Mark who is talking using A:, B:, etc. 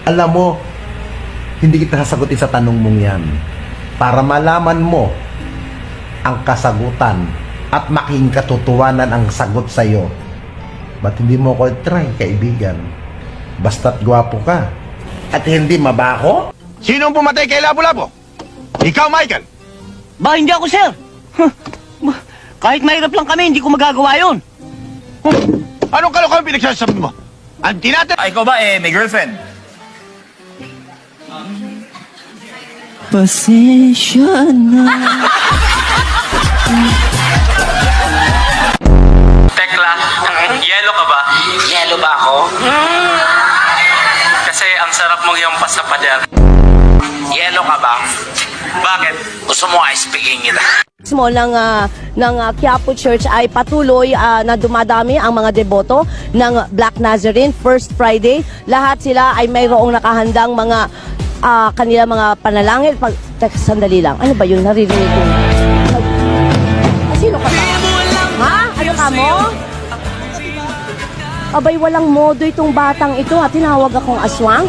A: Alam mo, hindi kita sasagutin sa tanong mong yan. Para malaman mo ang kasagutan at making katotohanan ang sagot sa'yo. Ba't hindi mo ko try, kaibigan? Basta't gwapo ka. At hindi mabaho?
B: Sinong pumatay kay Labo-Labo? Ikaw, Michael.
C: Ba, hindi ako, sir. Kahit mahirap lang kami, hindi ko magagawa yun.
B: Anong kalokohan pinagsasabi mo? Ang
D: Ay, ikaw ba may girlfriend?
C: Pasensya na.
D: Tekla, yellow ka ba?
C: Yelo ba ako?
D: Kasi ang sarap mong yung sa pader.
C: Yelo ka ba?
D: Bakit?
C: Gusto mo ice picking kita?
E: Mismo ng Quiapo Church ay patuloy na dumadami ang mga deboto ng Black Nazarene First Friday. Lahat sila ay mayroong nakahandang mga kanila mga panalangin. Teka, sandali lang. Ano ba yun? Naririnig ko. Sino ka ba? Ha? Ano ka mo? Abay, walang modo itong batang ito. Tinawag akong aswang.